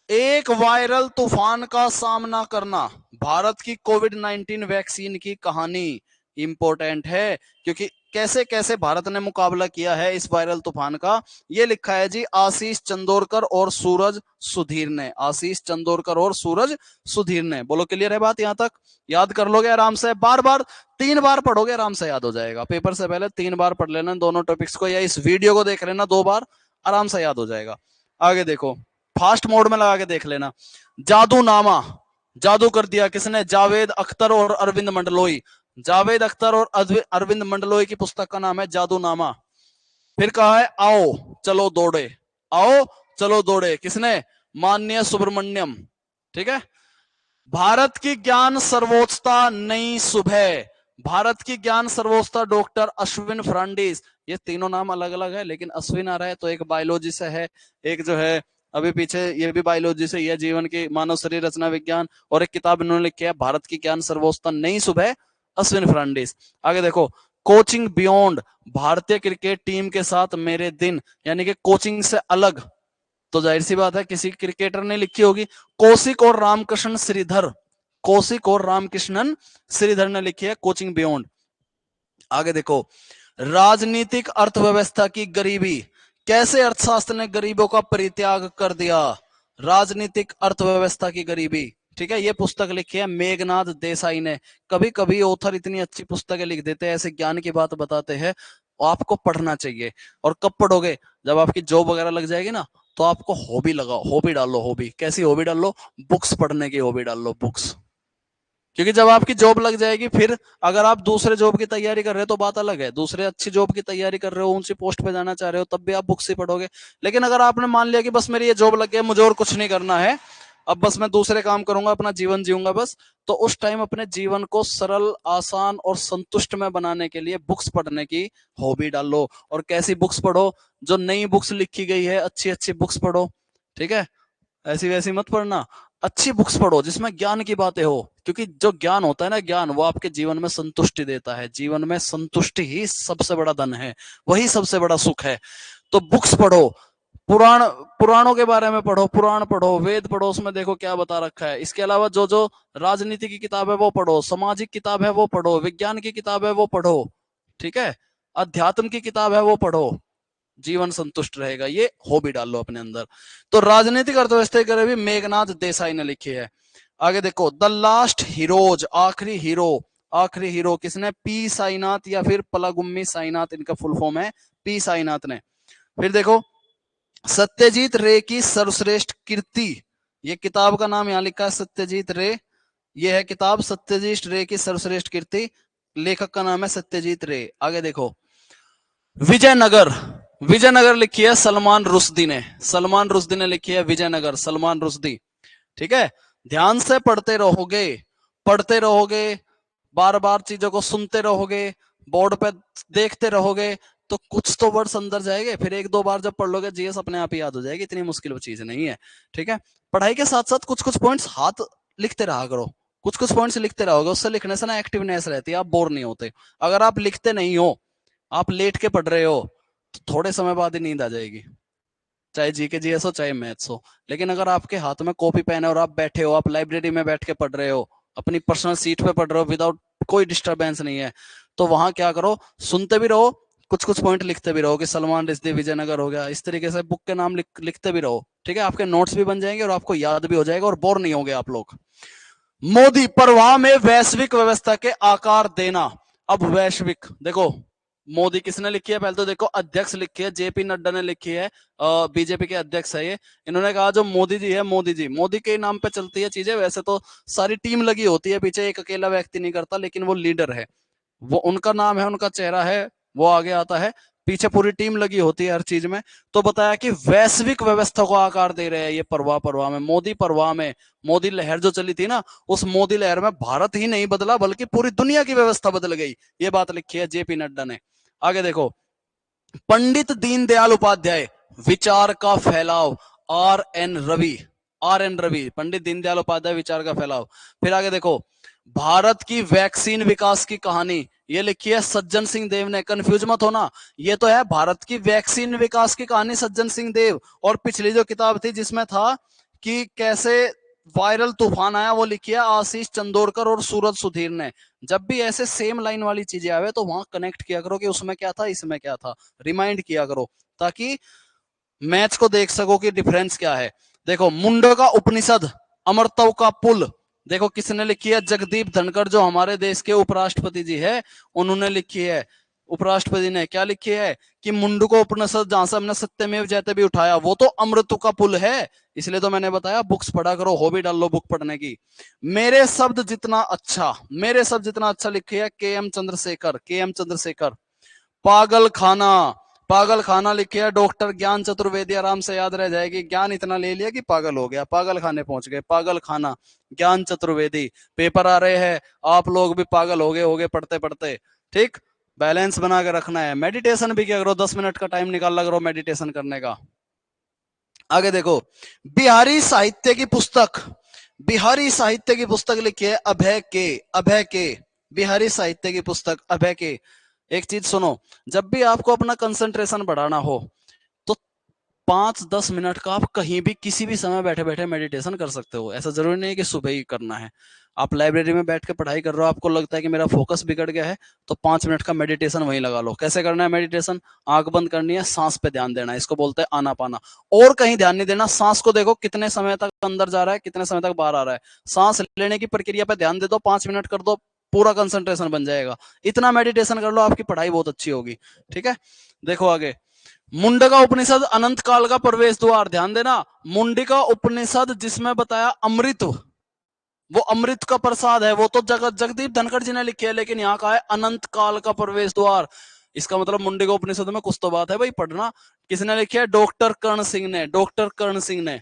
एक वायरल तूफान का सामना करना, भारत की कोविड 19 वैक्सीन की कहानी। इंपॉर्टेंट है क्योंकि कैसे कैसे भारत ने मुकाबला किया है इस वायरल तूफान का, ये लिखा है जी आशीष चंदोरकर और सूरज सुधीर ने, आशीष चंदोरकर और सूरज सुधीर ने। बोलो क्लियर है बात यहां तक? याद कर लोगे आराम से, बार बार 3 बार पढ़ोगे आराम से याद हो जाएगा। पेपर से पहले 3 बार पढ़ लेना दोनों टॉपिक्स को, या इस वीडियो को देख लेना 2 बार, आराम से याद हो जाएगा। आगे देखो, फास्ट मोड में लगा के देख लेना। जादू नामा, जादू कर दिया किसने? जावेद अख्तर और अरविंद मंडलोई, जावेद अख्तर और अरविंद मंडलोई की पुस्तक का नाम है जादू नामा। फिर कहा है आओ चलो दौड़े, आओ चलो दौड़े, किसने? माननीय सुब्रमण्यम, ठीक है। भारत की ज्ञान सर्वोच्चता नई सुबह, भारत की ज्ञान सर्वोच्चता डॉक्टर अश्विन फर्नांडिस। ये तीनों नाम अलग अलग है लेकिन अश्विन आ रहा है तो एक बायोलॉजी से है, एक जो है अभी पीछे ये भी बायोलॉजी से, यह जीवन की मानव शरीर रचना विज्ञान, और एक किताब इन्होंने लिखी है भारत की ज्ञान सर्वोच्चता नई सुबह, अश्विन फर्नांडिस। आगे देखो, कोचिंग बियॉन्ड, भारतीय क्रिकेट टीम के साथ मेरे दिन, यानी कि कोचिंग से अलग, तो जाहिर सी बात है किसी क्रिकेटर ने लिखी होगी। कौशिक और रामकृष्ण श्रीधर, कौशिक और रामकृष्णन श्रीधर ने लिखी है कोचिंग बियॉन्ड। आगे देखो, राजनीतिक अर्थव्यवस्था की गरीबी, कैसे अर्थशास्त्र ने गरीबों का परित्याग कर दिया, राजनीतिक अर्थव्यवस्था की गरीबी, ठीक है। ये पुस्तक लिखी है मेघनाथ देसाई ने। कभी कभी ऑथर इतनी अच्छी पुस्तकें लिख देते हैं, ऐसे ज्ञान की बात बताते हैं, आपको पढ़ना चाहिए। और कब पढ़ोगे? जब आपकी जॉब वगैरह लग जाएगी ना, तो आपको हॉबी लगाओ, हॉबी डाल लो, हॉबी। कैसी हॉबी डाल लो? बुक्स पढ़ने की हॉबी डाल लो, बुक्स। क्योंकि जब आपकी जॉब लग जाएगी, फिर अगर आप दूसरे जॉब की तैयारी कर रहे हो तो बात अलग है, दूसरे अच्छी जॉब की तैयारी कर रहे हो, ऊंची पोस्ट पे जाना चाह रहे हो, तब भी आप बुक्स ही पढ़ोगे। लेकिन अगर आपने मान लिया कि बस मेरी ये जॉब लग गई, मुझे और कुछ नहीं करना है, अब बस मैं दूसरे काम करूंगा, अपना जीवन जीऊंगा बस, तो उस टाइम अपने जीवन को सरल, आसान और संतुष्ट में बनाने के लिए बुक्स पढ़ने की हॉबी डालो। और कैसी बुक्स पढ़ो? जो नई बुक्स लिखी गई है, अच्छी अच्छी बुक्स पढ़ो, ठीक है। ऐसी वैसी मत पढ़ना, अच्छी बुक्स पढ़ो जिसमें ज्ञान की बातें हो, क्योंकि जो ज्ञान होता है ना, ज्ञान वो आपके जीवन में संतुष्टि देता है। जीवन में संतुष्टि ही सबसे बड़ा धन है, वही सबसे बड़ा सुख है। तो बुक्स पढ़ो, पुराणों के बारे में पढ़ो, पुराण पढ़ो, वेद पढ़ो, उसमें देखो क्या बता रखा है। इसके अलावा जो जो राजनीति की किताब है वो पढ़ो, सामाजिक किताब है वो पढ़ो, विज्ञान की किताब है वो पढ़ो, ठीक है, अध्यात्म की किताब है वो पढ़ो, जीवन संतुष्ट रहेगा। ये हॉबी डाल लो अपने अंदर। तो राजनीतिक अर्थव्यवस्था की भी मेघनाथ देसाई ने लिखी है। आगे देखो, द लास्ट हीरोज, आखिरी हीरो, आखिरी हीरो किसने? पी साईनाथ या फिर पलागुम्मी साईनाथ, इनका फुल फॉर्म है, पी साईनाथ ने। फिर देखो, सत्यजीत रे की सर्वश्रेष्ठ कीर्ति, ये किताब का नाम यहां लिखा है सत्यजीत रे, ये है किताब सत्यजीत रे की सर्वश्रेष्ठ कीर्ति, लेखक का नाम है सत्यजीत रे। आगे देखो, विजयनगर, विजयनगर लिखी है सलमान रुश्दी ने, सलमान रुश्दी ने लिखी है विजयनगर, सलमान रुश्दी, ठीक है। ध्यान से पढ़ते रहोगे, पढ़ते रहोगे, बार बार चीजों को सुनते रहोगे, बोर्ड पे देखते रहोगे, तो कुछ तो वर्ड्स अंदर जाएंगे, फिर 1-2 बार जब पढ़ लोगे जीएस अपने आप ही याद हो जाएगी, इतनी मुश्किल चीज नहीं है, ठीक है। पढ़ाई के साथ साथ कुछ कुछ पॉइंट्स हाथ लिखते रहा करो, कुछ कुछ पॉइंट्स लिखते रहोगे, उससे लिखने से ना एक्टिवनेस रहती है, आप बोर नहीं होते। अगर आप लिखते नहीं हो, आप लेट के पढ़ रहे हो, तो थोड़े समय बाद ही नींद आ जाएगी, चाहे जीके जीएस हो चाहे मैथ्स हो। लेकिन अगर आपके हाथ में कॉपी पेन है और आप बैठे हो, आप लाइब्रेरी में बैठ के पढ़ रहे हो, अपनी पर्सनल सीट पे पढ़ रहे हो, विदाउट कोई डिस्टरबेंस नहीं है, तो वहां क्या करो, सुनते भी रहो, कुछ कुछ पॉइंट लिखते भी रहो, कि सलमान रिश्दी विजयनगर हो गया, इस तरीके से बुक के नाम लिखते भी रहो, ठीक है। आपके नोट्स भी बन जाएंगे और आपको याद भी हो जाएगा और बोर नहीं होगे आप लोग। मोदी, प्रवाह में वैश्विक व्यवस्था के आकार देना। अब वैश्विक देखो, मोदी किसने लिखी है? पहले तो देखो अध्यक्ष लिखी है, जेपी नड्डा ने लिखी है, बीजेपी के अध्यक्ष है ये। इन्होंने कहा जो मोदी जी है, मोदी जी, मोदी के नाम पे चलती है चीजें। वैसे तो सारी टीम लगी होती है पीछे, एक अकेला व्यक्ति नहीं करता, लेकिन वो लीडर है, वो उनका नाम है, उनका चेहरा है, वो आगे आता है, पीछे पूरी टीम लगी होती है हर चीज में। तो बताया कि वैश्विक व्यवस्था को आकार दे रहे हैं ये परवाह परवाह में, मोदी परवाह में। मोदी लहर जो चली थी ना, उस मोदी लहर में भारत ही नहीं बदला बल्कि पूरी दुनिया की व्यवस्था बदल गई। ये बात लिखी है जेपी नड्डा ने। आगे देखो, पंडित दीनदयाल उपाध्याय, विचार का फैलाव, आर एन रवि, पंडित दीनदयाल उपाध्याय, विचार का फैलाव। फिर आगे देखो, भारत की वैक्सीन विकास की कहानी, ये लिखी है सज्जन सिंह देव ने। कंफ्यूज मत होना, ये तो है भारत की वैक्सीन विकास की कहानी, सज्जन सिंह देव। और पिछली जो किताब थी जिसमें था कि कैसे वायरल तूफान आया, वो लिखी है आशीष चंदोरकर और सूरज सुधीर ने। जब भी ऐसे सेम लाइन वाली चीजें आवे तो वहां कनेक्ट किया करो कि उसमें क्या था, इसमें क्या था, रिमाइंड किया करो, ताकि मैच को देख सको कि डिफरेंस क्या है। देखो, मुंडका उपनिषद, अमरतव का पुल, देखो किसने लिखी है? जगदीप धनखड़, जो हमारे देश के उपराष्ट्रपति जी है, उन्होंने लिखी है। उपराष्ट्रपति ने क्या लिखी है कि मुंडको उपनिषद, जहां से हमने सत्यमेव जयते भी उठाया, वो तो अमृत का पुल है। इसलिए तो मैंने बताया बुक्स पढ़ा करो, हॉबी डाल लो बुक पढ़ने की। मेरे शब्द जितना अच्छा, मेरे शब्द जितना अच्छा लिखी है के एम चंद्रशेखर। पागल खाना, पागल खाना लिखे है डॉक्टर ज्ञान चतुर्वेदी, आराम से याद रह जाएगी। ज्ञान इतना ले लिया कि पागल हो गया, पागल खाने पहुंच गए। पागल खाना, ज्ञान चतुर्वेदी। पेपर आ रहे हैं, आप लोग भी पागल हो गए पढ़ते पढ़ते। ठीक, बैलेंस बना के रखना है। मेडिटेशन भी क्या करो, 10 मिनट का टाइम निकाल करो मेडिटेशन करने का। आगे देखो, बिहारी साहित्य की पुस्तक, बिहारी साहित्य की पुस्तक लिखी है अभय के, बिहारी साहित्य की पुस्तक अभय के। एक चीज सुनो, जब भी आपको अपना कंसंट्रेशन बढ़ाना हो तो 5-10 मिनट का आप कहीं भी किसी भी समय बैठे बैठे मेडिटेशन कर सकते हो। ऐसा जरूरी नहीं है कि सुबह ही करना है। आप लाइब्रेरी में बैठ के पढ़ाई कर रहे हो, आपको लगता है कि मेरा फोकस बिगड़ गया है, तो 5 मिनट का मेडिटेशन वहीं लगा लो। कैसे करना है मेडिटेशन? आंख बंद करनी है, सांस पे ध्यान देना है, इसको बोलते हैं आनापाना। और कहीं ध्यान नहीं देना, सांस को देखो कितने समय तक अंदर जा रहा है, कितने समय तक बाहर आ रहा है। सांस लेने की प्रक्रिया पे ध्यान दे दो, 5 मिनट कर दो, पूरा कंसंट्रेशन बन जाएगा। इतना मेडिटेशन कर लो, आपकी पढ़ाई बहुत अच्छी होगी। ठीक है, देखो आगे, मुंडका उपनिषद अनंत काल का प्रवेश द्वार, ध्यान देना। मुंडका उपनिषद जिसमें बताया अमृत, वो अमृत का प्रसाद है, वो तो जगदीप धनखड़ जी ने लिखी है, लेकिन यहाँ का है अनंत काल का प्रवेश द्वार। इसका मतलब मुंडका उपनिषद में कुछ तो बात है भाई, पढ़ना। किसने लिखी है? डॉक्टर कर्ण सिंह ने, डॉक्टर कर्ण सिंह ने।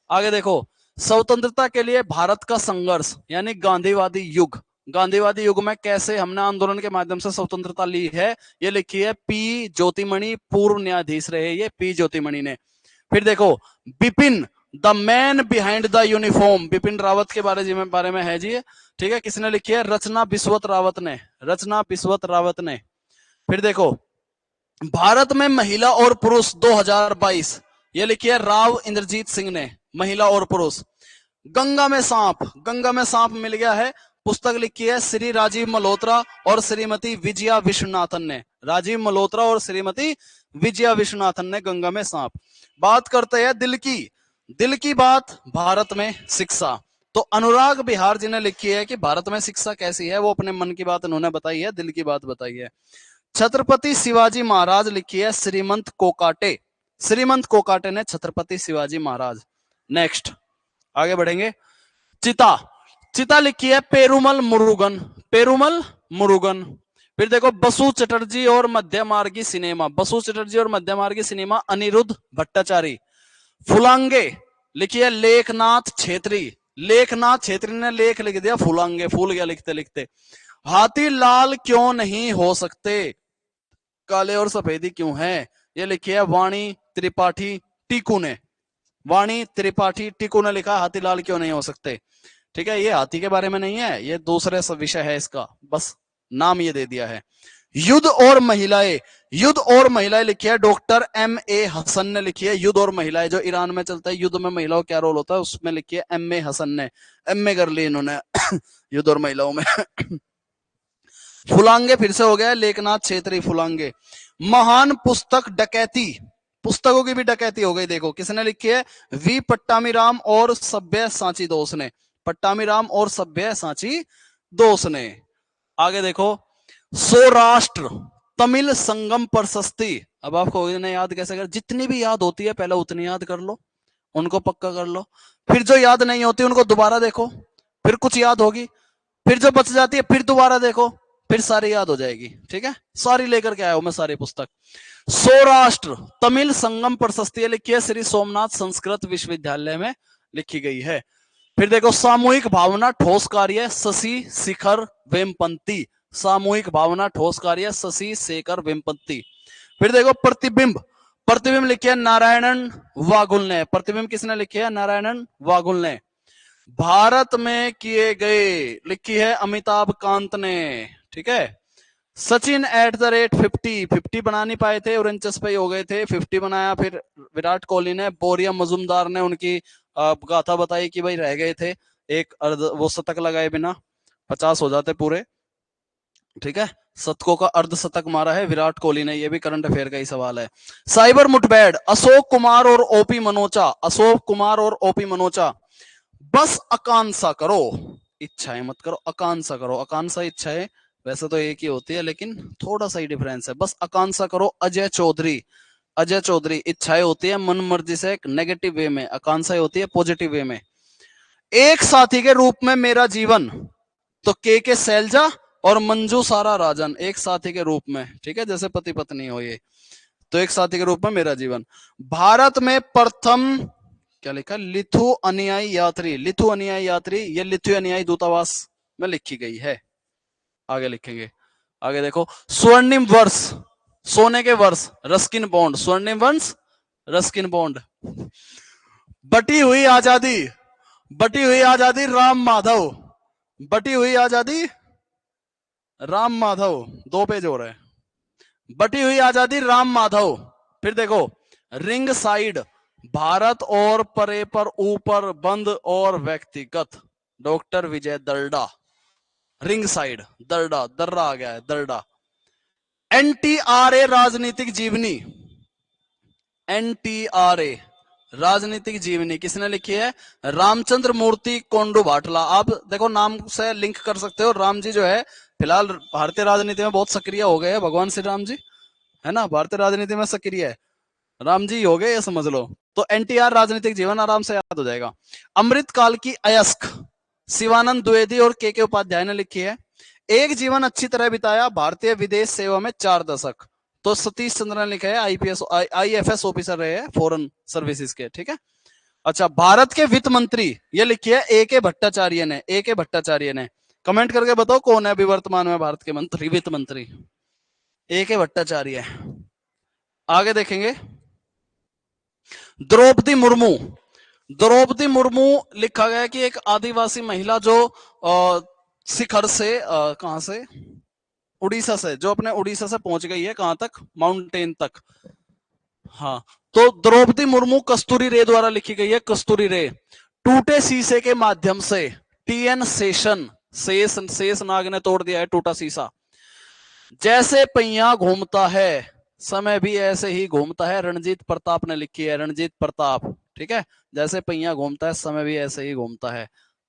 आगे देखो, स्वतंत्रता के लिए भारत का संघर्ष, यानी गांधीवादी युग। गांधीवादी युग में कैसे हमने आंदोलन के माध्यम से स्वतंत्रता ली है, ये लिखी है पी ज्योतिमणि, पूर्व न्यायाधीश रहे ये पी ज्योतिमणि ने। फिर देखो, Bipin, the man behind the uniform, Bipin Rawat के बारे में है जी। ठीक है, किसने लिखी है? रचना बिस्वत रावत ने, रचना बिस्वत रावत ने। फिर देखो, भारत में महिला और पुरुष 2022, ये लिखी है राव इंद्रजीत सिंह ने, महिला और पुरुष। गंगा में सांप, गंगा में सांप मिल गया है, पुस्तक लिखी है श्री राजीव मल्होत्रा और श्रीमती विजया विश्वनाथन ने, राजीव मल्होत्रा और श्रीमती विजया विश्वनाथन ने, गंगा में सांप। बात करते हैं दिल की बात, भारत में शिक्षा। तो अनुराग बिहार जी ने लिखी है कि भारत में शिक्षा कैसी है, वो अपने मन की बात उन्होंने बताई है, दिल की बात बताई है। छत्रपति शिवाजी महाराज लिखी है श्रीमंत कोकाटे, श्रीमंत कोकाटे ने छत्रपति शिवाजी महाराज। नेक्स्ट आगे बढ़ेंगे, चिता, चिता लिखी है पेरुमल मुरुगन, पेरुमल मुरुगन। फिर देखो, बसु चटर्जी और मध्यमार्गी सिनेमा, बसु चटर्जी और मध्यमार्गी सिनेमा, अनिरुद्ध भट्टाचार्य। फुलांगे लिखी है लेखनाथ छेत्री, लेखनाथ छेत्री ने लेख लिख दिया फुलांगे, फूल गया लिखते लिखते। हाथी लाल क्यों नहीं हो सकते, काले और सफेदी क्यों है, ये लिखी है वाणी त्रिपाठी टीकू ने, वाणी त्रिपाठी टीकू ने लिखा हाथीलाल क्यों नहीं हो सकते। ठीक है, ये हाथी के बारे में नहीं है, ये दूसरे विषय है इसका, बस नाम ये दे दिया है। युद्ध और महिलाएं, युद्ध और महिलाएं लिखी है डॉक्टर M.A. हसन ने लिखी है। युद्ध और महिलाएं जो ईरान में चलता है, युद्ध में महिलाओं क्या रोल होता है, उसमें लिखी है M.A. हसन ने, M.A. कर ली इन्होंने युद्ध और महिलाओं में फुलांगे फिर से हो गया लेखनाथ छेत्री, फुलांगे। महान पुस्तक डकैती, पुस्तकों की भी डकैती हो गई। देखो किसने लिखी है? वी पट्टामीराम और सभ्य सांची दोष ने, पट्टामीराम और सभ्य सांची दोष ने। आगे देखो, सौराष्ट्र, तमिल संगम प्रशस्ति। अब आपको याद कैसे कर, जितनी भी याद होती है पहले उतनी याद कर लो, उनको पक्का कर लो, फिर जो याद नहीं होती उनको दोबारा देखो, फिर कुछ याद होगी, फिर जो बच जाती है फिर दोबारा देखो, फिर सारी याद हो जाएगी। ठीक है, सारी लेकर के आया हूं मैं सारी पुस्तक। सौराष्ट्र तमिल संगम प्रशस्ति लिखी है श्री सोमनाथ संस्कृत विश्वविद्यालय में लिखी गई है। फिर देखो सामूहिक भावना ठोस कार्य शशि शेखर वेम्पति, सामूहिक भावना ठोस कार्य शशि शेखर वेम्पति। फिर देखो प्रतिबिंब, प्रतिबिंब लिखे है नारायणन वागुल ने, प्रतिबिंब किसने लिखी है, नारायणन वागुल ने। भारत में किए गए लिखी है अमिताभ कांत ने। ठीक है, सचिन @50, 50 बना नहीं पाए थे, ओरेंचस पे हो गए थे, 50 बनाया फिर विराट कोहली ने। बोरिया मजुमदार ने उनकी गाथा बताई कि भाई रह गए थे एक वो शतक लगाए बिना, 50 हो जाते पूरे। ठीक है, शतकों का अर्धशतक मारा है विराट कोहली ने, ये भी करंट अफेयर का ही सवाल है। साइबर मुठभेड़ अशोक कुमार और ओपी मनोचा, अशोक कुमार और ओपी मनोचा। बस आकांक्षा करो इच्छाएं मत करो, आकांक्षा करो, आकांक्षा इच्छाएं वैसे तो एक ही होती है लेकिन थोड़ा सा ही डिफरेंस है। बस आकांक्षा करो अजय चौधरी, अजय चौधरी। इच्छाएं होती है मन मर्जी से नेगेटिव वे में, आकांक्षाएं होती है पॉजिटिव वे में। एक साथी के रूप में मेरा जीवन, तो के शैलजा और मंजू सारा राजन एक साथी के रूप में। ठीक है, जैसे पति पत्नी हो ये, तो एक साथी के रूप में मेरा जीवन। भारत में प्रथम क्या लिखा, लिथु अनुयायी यात्री, लिथु अनुयायी यात्री, ये लिथु अनुयायी दूतावास में लिखी गई है। आगे लिखेंगे, आगे देखो स्वर्णिम वर्ष, सोने के वर्ष रस्किन बॉन्ड, स्वर्णिम वंश रस्किन बॉन्ड। बटी हुई आजादी, बटी हुई आजादी राम माधव, बटी हुई आजादी राम माधव, 2 पेज हो रहे हैं, बटी हुई आजादी राम माधव। फिर देखो रिंग साइड, भारत और परे पर ऊपर बंद और व्यक्तिगत, डॉक्टर विजय दर्डा। रिंग साइड दर्डा, दर्रा आ गया है दर्डा। एनटीआरए राजनीतिक जीवनी, एनटीआरए राजनीतिक जीवनी किसने लिखी है, रामचंद्र मूर्ति कोंडू भाटला। आप देखो नाम से लिंक कर सकते हो, राम जी जो है फिलहाल भारतीय राजनीति में बहुत सक्रिय हो गए हैं, भगवान श्री राम जी है ना, भारतीय राजनीति में सक्रिय है, राम जी हो गए ये समझ लो। तो एनटीआर राजनीतिक जीवन आराम से याद हो जाएगा। अमृत काल की अयस्क शिवानंद द्विवेदी और के उपाध्याय ने लिखी है। एक जीवन अच्छी तरह बिताया, भारतीय विदेश सेवा में 4 दशक, तो सतीश चंद्र ने लिखा है, आईएफएस ऑफिसर रहे हैं फॉरेन सर्विसेज के। ठीक है, अच्छा भारत के वित्त मंत्री ये लिखी है ए.के. भट्टाचार्य ने, ए.के. भट्टाचार्य ने। कमेंट करके बताओ कौन है अभी वर्तमान में भारत के मंत्री, वित्त मंत्री, ए.के. भट्टाचार्य। आगे देखेंगे द्रौपदी मुर्मू, द्रौपदी मुर्मू लिखा गया कि एक आदिवासी महिला जो शिखर से कहां से, उड़ीसा से, जो अपने उड़ीसा से पहुंच गई है कहां तक, माउंटेन तक। हाँ, तो द्रौपदी मुर्मू कस्तूरी रे द्वारा लिखी गई है, कस्तूरी रे। टूटे शीशे के माध्यम से, टीएन शेषन, शेष शेष नाग ने तोड़ दिया है टूटा शीशा। जैसे पहिया घूमता है समय भी ऐसे ही घूमता है, रणजीत प्रताप ने लिखी है, रणजीत प्रताप। ठीक है, जैसे पहिया घूमता है समय भी ऐसे ही घूमता है,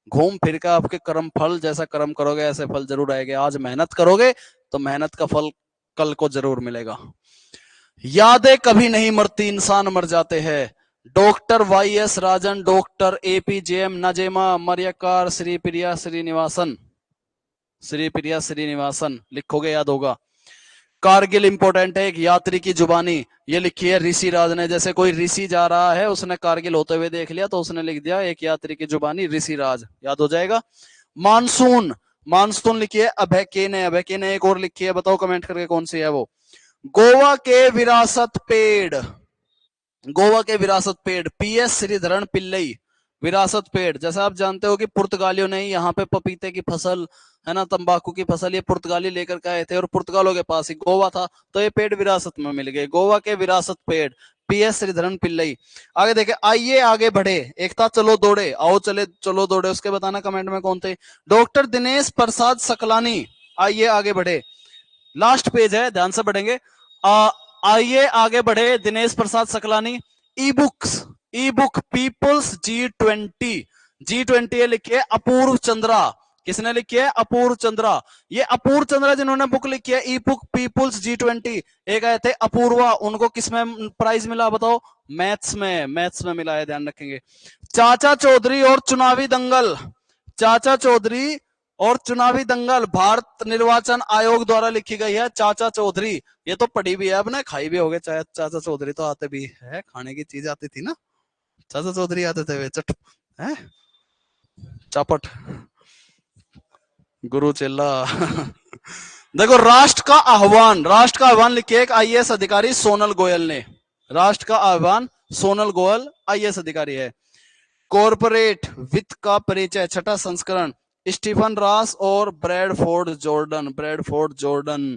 घूम फिर कर आपके कर्म फल, जैसा कर्म करोगे ऐसे फल जरूर आएंगे। आज मेहनत करोगे तो मेहनत का फल कल को जरूर मिलेगा। यादें कभी नहीं मरती, इंसान मर जाते हैं, डॉक्टर वाई.एस. राजन, डॉक्टर ए.पी.जे.एम. नजेमा, मरियकार श्रीप्रिया श्रीनिवासन, श्रीप्रिया श्रीनिवासन लिखोगे याद होगा। कारगिल इंपोर्टेंट है, एक यात्री की जुबानी, ये लिखी है ऋषि राज ने। जैसे कोई ऋषि जा रहा है, उसने कारगिल होते हुए देख लिया तो उसने लिख दिया एक यात्री की जुबानी, ऋषि राज, याद हो जाएगा। मानसून, मानसून लिखी है अभय के ने, अभय के ने एक और लिखी है, बताओ कमेंट करके कौन सी है वो। गोवा के विरासत पेड़, गोवा के विरासत पेड़ पीएस श्रीधरन पिल्लई, विरासत पेड़। जैसा आप जानते हो कि पुर्तगालियों ने यहाँ पे पपीते की फसल है ना, तंबाकू की फसल, ये पुर्तगाली लेकर के आए थे और पुर्तगालों के पास ही गोवा था, तो ये पेड़ विरासत में मिल गए। गोवा के विरासत पेड़ पीएस श्रीधरन पिल्लई। आगे देखे, आइए आगे बढ़े, एक था चलो दौड़े, आओ चले चलो दौड़े, उसके बताना कमेंट में कौन थे। डॉक्टर दिनेश प्रसाद सकलानी, आइए आगे बढ़े। लास्ट पेज है, ध्यान से पढ़ेंगे। आइए आगे बढ़े, Dinesh Prasad Saklani. E books, e book people's G20, G20 लिखिए अपूर्व चंद्रा, किसने लिखी है? अपूर्व चंद्रा। ये अपूर्व चंद्रा जिन्होंने बुक लिखी है ई बुक पीपुल्स G20, एक आए थे अपूर्वा, उनको किसमें प्राइज मिला बताओ? मैथ्स में, मैथ्स में मिला है, ध्यान रखेंगे। चाचा चौधरी और चुनावी दंगल, चाचा चौधरी और चुनावी दंगल भारत निर्वाचन आयोग द्वारा लिखी गई है। चाचा चौधरी, ये तो पढ़ी भी है, अब ना खाई भी हो गए। चाचा चौधरी तो आते भी है, खाने की चीज आती थी ना, चाचा चौधरी आते थे वे चट है चापट गुरु चेला देखो, राष्ट्र का आह्वान, राष्ट्र का आह्वान लिखे एक आईएएस अधिकारी सोनल गोयल ने। राष्ट्र का आह्वान सोनल गोयल आईएएस अधिकारी है। कॉर्पोरेट वित्त का परिचय छठा संस्करण स्टीफन रास और ब्रैडफोर्ड जॉर्डन, ब्रैडफोर्ड जॉर्डन।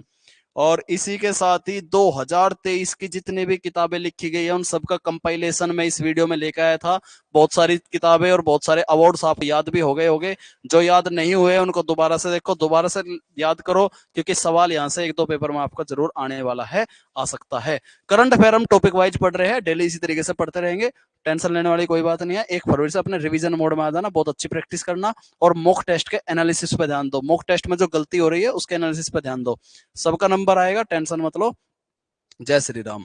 और इसी के साथ ही 2023 की जितनी भी किताबें लिखी गई है उन सबका कंपाइलेशन में इस वीडियो में लेकर आया था। बहुत सारी किताबें और बहुत सारे अवार्ड्स आप याद भी हो गए होंगे, जो याद नहीं हुए उनको दोबारा से देखो, दोबारा से याद करो, क्योंकि सवाल यहाँ से एक दो पेपर में आपका जरूर आने वाला है, आ सकता है। करंट अफेयर हम टॉपिक वाइज पढ़ रहे हैं, डेली इसी तरीके से पढ़ते रहेंगे, टेंशन लेने वाली कोई बात नहीं है। 1 फरवरी से अपने रिवीजन मोड में आ जाना, बहुत अच्छी प्रैक्टिस करना और मॉक टेस्ट के एनालिसिस पे ध्यान दो। मॉक टेस्ट में जो गलती हो रही है उसके एनालिसिस पे ध्यान दो, सबका नंबर आएगा, टेंशन मत लो। जय श्री राम।